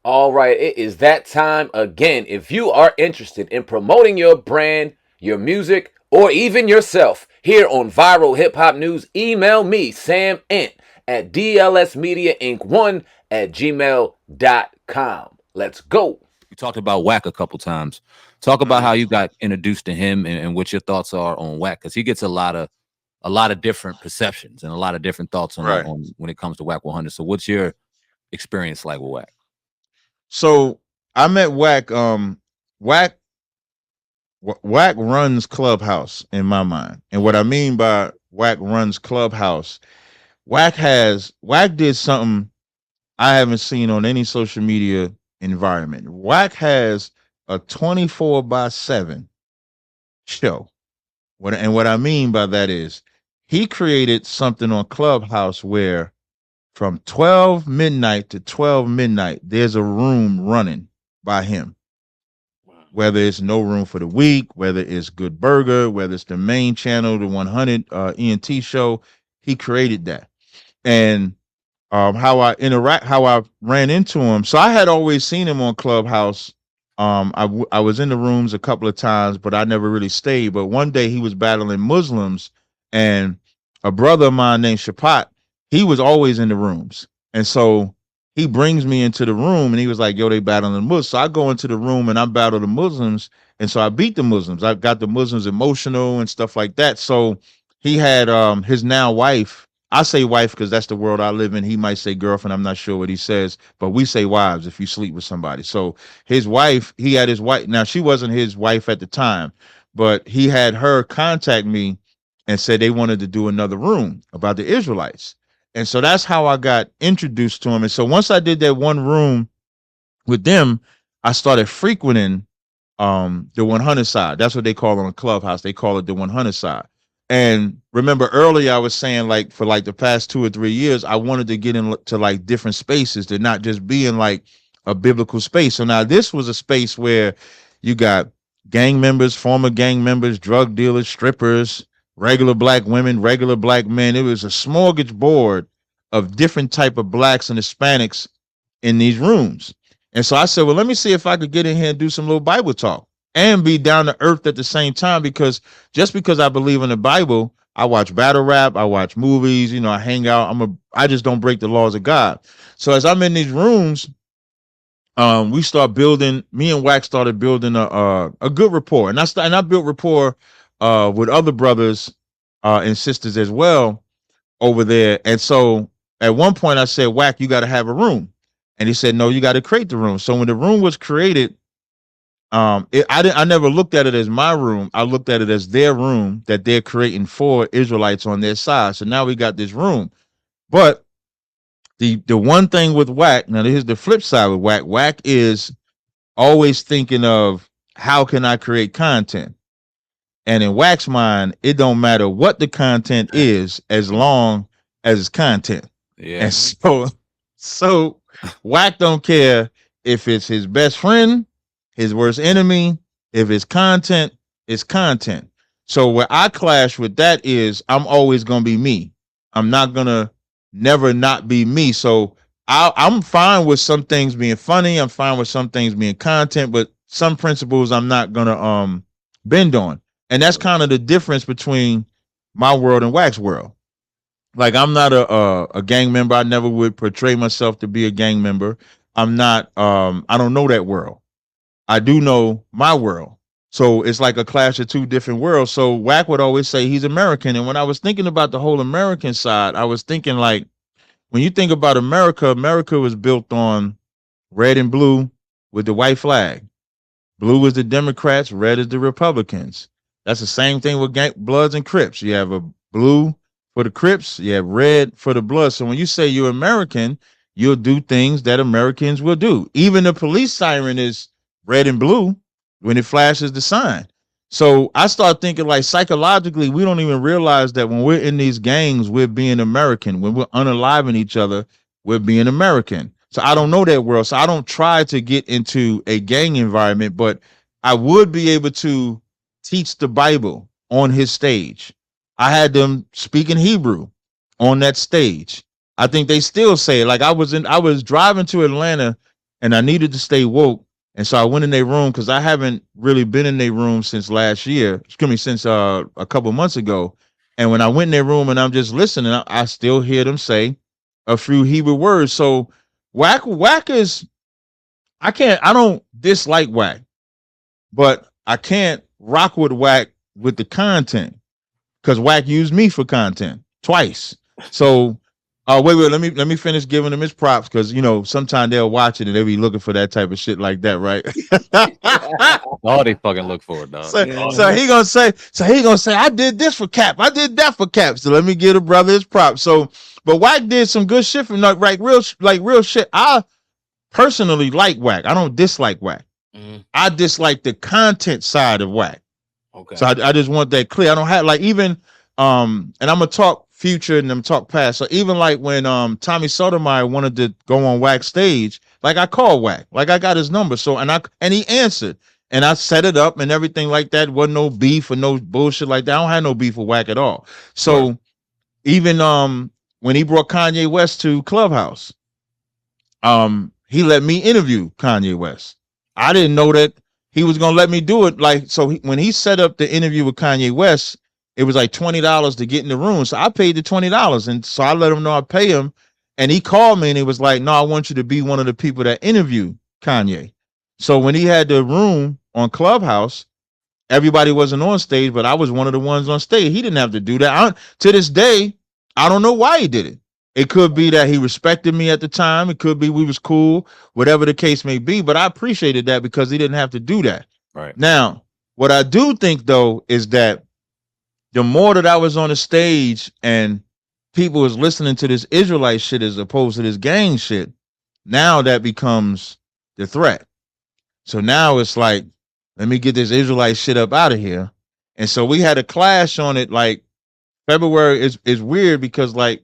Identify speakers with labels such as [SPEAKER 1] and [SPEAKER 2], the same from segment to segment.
[SPEAKER 1] All right, it is that time again. If you are interested in promoting your brand, your music, or even yourself here on Viral Hip Hop News, email me, Sam Ent, at dlsmediainc1 at gmail.com. Let's go.
[SPEAKER 2] You talked about Wack a couple times. Talk about how
[SPEAKER 1] Mhm.
[SPEAKER 2] you got introduced to him and what your thoughts are on Wack, because he gets a lot of different perceptions and a lot of different thoughts on
[SPEAKER 3] Right.
[SPEAKER 2] on when it comes to Wack 100. So what's your experience like with Wack?
[SPEAKER 3] So I met Wack. Wack Wack runs Clubhouse in my mind, and what I mean by Wack runs Clubhouse, Wack did something I haven't seen on any social media environment. Wack has a 24/7 show. What I mean by that is he created something on Clubhouse where from 12 midnight to 12 midnight, there's a room running by him. Whether it's No Room for the Weak, whether it's Good Burger, whether it's the main channel, the 100 ENT show, he created that. And how I ran into him. So I had always seen him on Clubhouse. I was in the rooms a couple of times, but I never really stayed. But one day he was battling Muslims, and a brother of mine named Shapat, he was always in the rooms. And so he brings me into the room and he was like, yo, they battling the Muslims. So I go into the room and I battle the Muslims. And so I beat the Muslims. I got the Muslims emotional and stuff like that. So he had his now wife. I say wife because that's the world I live in. He might say girlfriend. I'm not sure what he says, but we say wives if you sleep with somebody. So his wife, he had his wife. Now she wasn't his wife at the time, but he had her contact me and said they wanted to do another room about the Israelites. And so that's how I got introduced to him. And so once I did that one room with them, I started frequenting the 100 side. That's what they call it on Clubhouse. They call it the 100 side. And remember earlier I was saying like for like the past 2 or 3 years, I wanted to get into like different spaces to not just be in like a biblical space. So now this was a space where you got gang members, former gang members, drug dealers, strippers, regular black women, regular black men. It was a smorgasbord of different type of blacks and Hispanics in these rooms. And so I said, well, let me see if I could get in here and do some little Bible talk and be down to earth at the same time. Because just because I believe in the Bible, I watch battle rap, I watch movies, I hang out. I just don't break the laws of God. So as I'm in these rooms, we start building. Me and Wax started building a good rapport, and I built rapport with other brothers and sisters as well over there. And so at one point I said, Wack, you got to have a room. And he said, no, you got to create the room. So when the room was created, I never looked at it as my room. I looked at it as their room that they're creating for Israelites on their side. So now we got this room. But the one thing with Wack, now here's the flip side with Wack. Wack is always thinking of how can I create content? And in Wack's mind, it don't matter what the content is as long as it's content.
[SPEAKER 2] Yeah.
[SPEAKER 3] And so Wack don't care if it's his best friend, his worst enemy, if it's content, it's content. So where I clash with that is I'm always gonna be me. I'm not gonna never not be me. So I'm fine with some things being funny. I'm fine with some things being content, but some principles I'm not gonna bend on. And that's kind of the difference between my world and Wax world. Like I'm not a gang member. I never would portray myself to be a gang member. I'm not I don't know that world. I do know my world. So it's like a clash of two different worlds. So Wack would always say he's American. And when I was thinking about the whole American side, I was thinking like when you think about America, America was built on red and blue with the white flag. Blue is the Democrats, red is the Republicans. That's the same thing with Bloods and Crips. You have a blue for the Crips, you have red for the Bloods. So when you say you're American, you'll do things that Americans will do. Even the police siren is red and blue when it flashes the sign. So I start thinking like psychologically, we don't even realize that when we're in these gangs, we're being American. When we're unaliving each other, we're being American. So I don't know that world. So I don't try to get into a gang environment, but I would be able to teach the Bible on his stage. I had them speaking Hebrew on that stage. I think they still say it. Like I was driving to Atlanta and I needed to stay woke. And so I went in their room because I haven't really been in their room since last year. Excuse me, since a couple months ago. And when I went in their room and I'm just listening, I still hear them say a few Hebrew words. So Wack is, I don't dislike Wack, but I can't rock with Wack with the content because Wack used me for content twice. So wait, let me finish giving him his props because sometimes they'll watch it and they'll be looking for that type of shit like that, right?
[SPEAKER 2] All they fucking look for it, dog.
[SPEAKER 3] So he gonna say, I did this for Cap, I did that for Cap. So let me give the brother his props. So, but Wack did some good shit for real shit. I personally like Wack. I don't dislike Wack. I dislike the content side of Wack.
[SPEAKER 2] Okay.
[SPEAKER 3] So I just want that clear. I don't have and I'm gonna talk future and I'm talk past. So even like when Tommy Sotomayor wanted to go on Wack stage, like I called Wack, like I got his number. So and he answered and I set it up and everything like that. Wasn't no beef or no bullshit like that. I don't have no beef with Wack at all. So even when he brought Kanye West to Clubhouse, he let me interview Kanye West. I didn't know that he was gonna let me do it. Like, so when he set up the interview with Kanye West, it was like $20 to get in the room. So I paid the $20, and so I let him know I pay him. And he called me and he was like, "No, I want you to be one of the people that interview Kanye." So when he had the room on Clubhouse, everybody wasn't on stage, but I was one of the ones on stage. He didn't have to do that. To this day, I don't know why he did it. It could be that he respected me at the time. It could be we was cool, whatever the case may be. But I appreciated that because he didn't have to do that.
[SPEAKER 2] Right.
[SPEAKER 3] Now, what I do think, though, is that the more that I was on the stage and people was listening to this Israelite shit as opposed to this gang shit, now that becomes the threat. So now it's like, let me get this Israelite shit up out of here. And so we had a clash on it. Like February is weird because like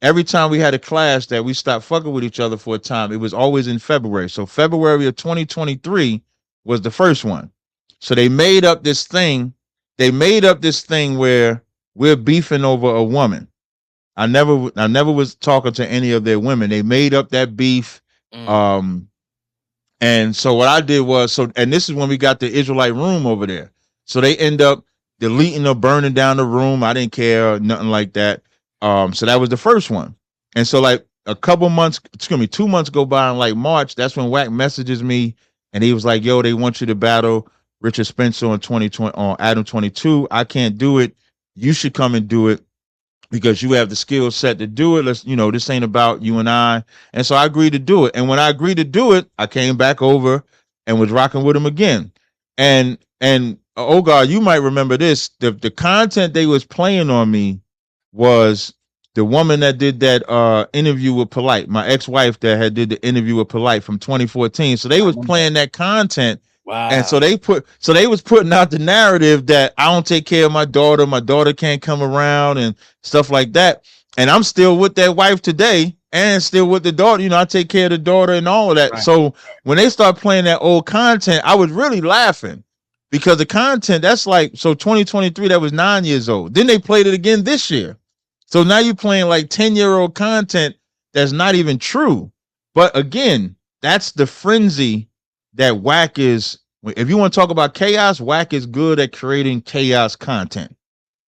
[SPEAKER 3] every time we had a clash that we stopped fucking with each other for a time, it was always in February. So February of 2023 was the first one. So they made up this thing. They made up this thing where we're beefing over a woman. I never was talking to any of their women. They made up that beef. And so what I did was, and this is when we got the Israelite room over there. So they end up deleting or burning down the room. I didn't care, nothing like that. So that was the first one. And so like a couple months, 2 months go by in like March, that's when Wack messages me and he was like, "Yo, they want you to battle Richard Spencer on 2020 on Adam 22. I can't do it. You should come and do it because you have the skill set to do it. This ain't about you and I." And so I agreed to do it. And when I agreed to do it, I came back over and was rocking with him again. And oh God, you might remember this. The content they was playing on me was the woman that did that interview with Polite, my ex-wife that had did the interview with Polite from 2014. So they was playing that content.
[SPEAKER 2] Wow.
[SPEAKER 3] And so they was putting out the narrative that I don't take care of my daughter can't come around and stuff like that. And I'm still with that wife today and still with the daughter. I take care of the daughter and all of that. Right. So when they start playing that old content, I was really laughing because the content that's like, so 2023, that was 9 years old. Then they played it again this year. So now you're playing like 10-year-old content that's not even true. But again, that's the frenzy that Wack is. If you want to talk about chaos, Wack is good at creating chaos content.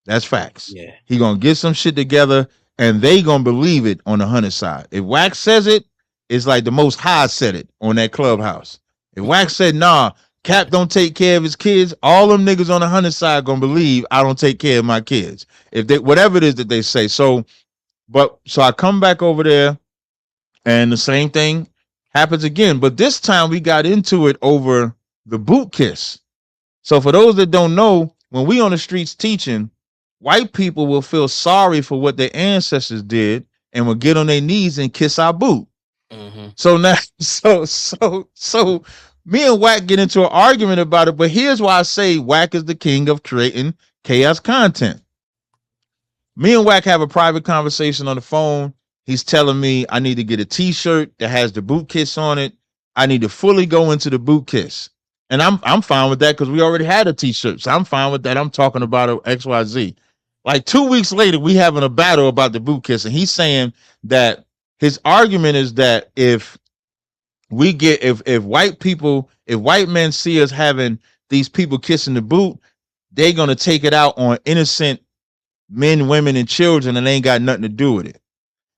[SPEAKER 3] That's facts.
[SPEAKER 2] Yeah.
[SPEAKER 3] He gonna get some shit together and they gonna believe it on the 100 side. If Wack says it, it's like the Most High said it on that Clubhouse. If Wack said, "Nah, Cap don't take care of his kids," all them niggas on the 100 side gonna believe I don't take care of my kids. If they, whatever it is that they say. So I come back over there and the same thing happens again. But this time we got into it over the boot kiss. So for those that don't know, when we on the streets teaching, white people will feel sorry for what their ancestors did and will get on their knees and kiss our boot. Mm-hmm. So now, so me and Wack get into an argument about it. But here's why I say Wack is the king of creating chaos content. Me and Wack have a private conversation on the phone. He's telling me I need to get a t-shirt that has the boot kiss on it. I need to fully go into the boot kiss. And I'm fine with that because we already had a t-shirt. So I'm fine with that. I'm talking about XYZ. Like 2 weeks later, we having a battle about the boot kiss. And he's saying that his argument is that if we get if white men see us having these people kissing the boot, they're gonna take it out on innocent men, women, and children, and they ain't got nothing to do with it.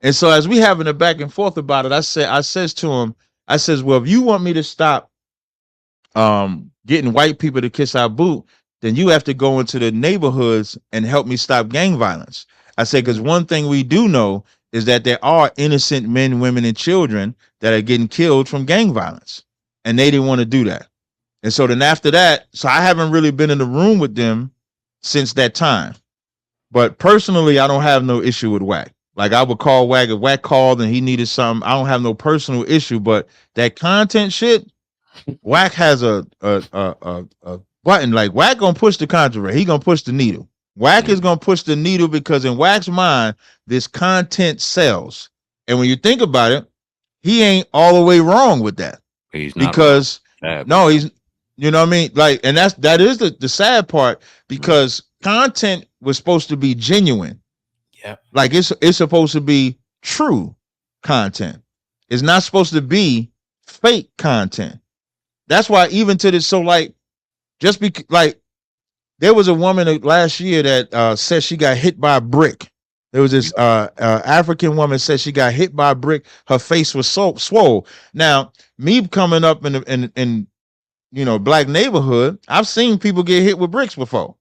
[SPEAKER 3] And so as we having a back and forth about it, I says to him, I says, well, if you want me to stop getting white people to kiss our boot, then you have to go into the neighborhoods and help me stop gang violence. I said, because one thing we do know is that there are innocent men, women, and children that are getting killed from gang violence, and they didn't want to do that. And so then after that, so I haven't really been in the room with them since that time. But personally, I don't have no issue with Wack. Like I would call Wack if Wack called and he needed something. I don't have no personal issue, but that content shit, Wack has a button. Like Wack gonna push the controversy. He gonna push the needle. Wack is gonna push the needle because in Wack's mind, this content sells. And when you think about it, he ain't all the way wrong with that.
[SPEAKER 2] He's not
[SPEAKER 3] because
[SPEAKER 2] wrong.
[SPEAKER 3] no, he's you know what I mean? Like, and that is the sad part because content was supposed to be genuine.
[SPEAKER 2] Yeah.
[SPEAKER 3] Like it's supposed to be true content. It's not supposed to be fake content. That's why even to this, so like just be like there was a woman last year that said she got hit by a brick. There was this African woman said she got hit by a brick. Her face was so swole. Now, me coming up in you know black neighborhood, I've seen people get hit with bricks before.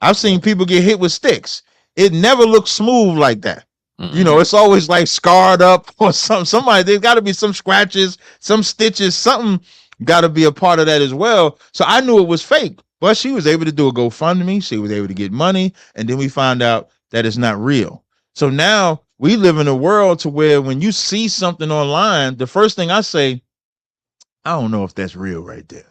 [SPEAKER 3] I've seen people get hit with sticks. It never looks smooth like that. Mm-hmm. You know, it's always like scarred up or something. Somebody, there's got to be some scratches, some stitches, something got to be a part of that as well. So I knew it was fake, but she was able to do a GoFundMe. She was able to get money. And then we found out that it's not real. So now we live in a world to where when you see something online, the first thing I say, I don't know if that's real right there.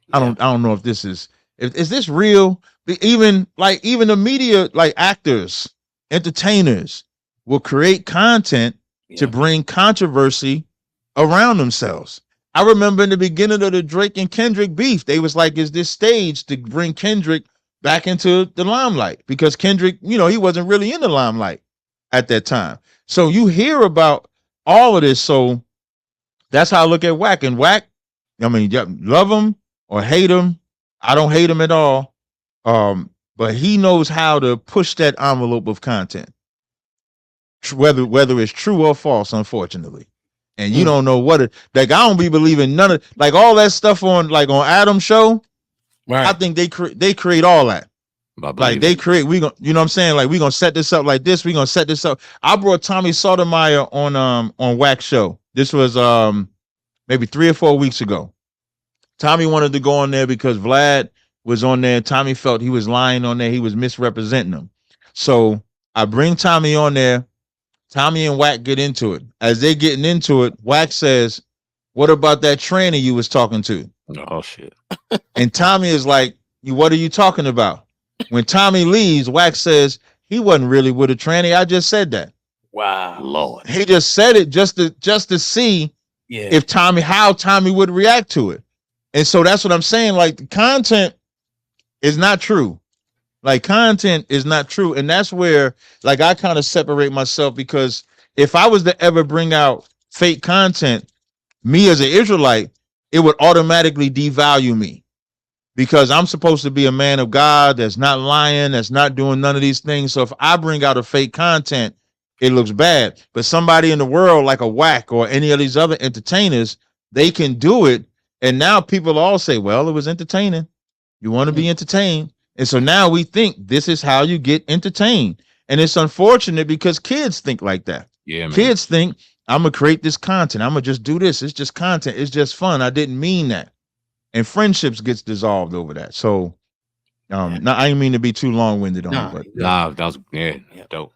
[SPEAKER 3] Yeah. I don't know if this is this real? Even the media, like actors, entertainers will create content to bring controversy around themselves. I remember in the beginning of the Drake and Kendrick beef, they was like, is this stage to bring Kendrick back into the limelight? Because Kendrick, you know, he wasn't really in the limelight at that time. So you hear about all of this. So that's how I look at Wack. And Wack, I mean, love him or hate him. I don't hate him at all. But he knows how to push that envelope of content, whether it's true or false, unfortunately. And you don't know what it, like, I don't be believing none of, like, all that stuff on Adam's show. Right. I think they create all that. Like they create, you know what I'm saying? Like, we gonna set this up like this. We gonna set this up. I brought Tommy Sotomayor on Wack show. This was maybe 3 or 4 weeks ago. Tommy wanted to go on there because Vlad was on there. Tommy felt he was lying on there. He was misrepresenting him. So I bring Tommy on there. Tommy and Wack get into it. As they getting into it, Wack says, what about that trainer you was talking to?
[SPEAKER 2] Oh, shit.
[SPEAKER 3] And Tommy is like, what are you talking about? When Tommy leaves, Wack says, he wasn't really with a tranny. I just said that.
[SPEAKER 2] Wow. Lord.
[SPEAKER 3] He just said it just to see if how Tommy would react to it. And so that's what I'm saying. Like, the content is not true. Like, content is not true. And that's where, like, I kind of separate myself, because if I was to ever bring out fake content, me as an Israelite, it would automatically devalue me, because I'm supposed to be a man of God that's not lying, that's not doing none of these things. So if I bring out a fake content, it looks bad. But somebody in the world like a Wack or any of these other entertainers, they can do it. And now people all say, well, it was entertaining. You want to be entertained. And so now we think this is how you get entertained. And it's unfortunate because kids think like that. Yeah, man. Kids think, I'm going to create this content. I'm going to just do this. It's just content. It's just fun. I didn't mean that. And friendships gets dissolved over that. So now I didn't mean to be too long-winded on it. But
[SPEAKER 2] that was dope.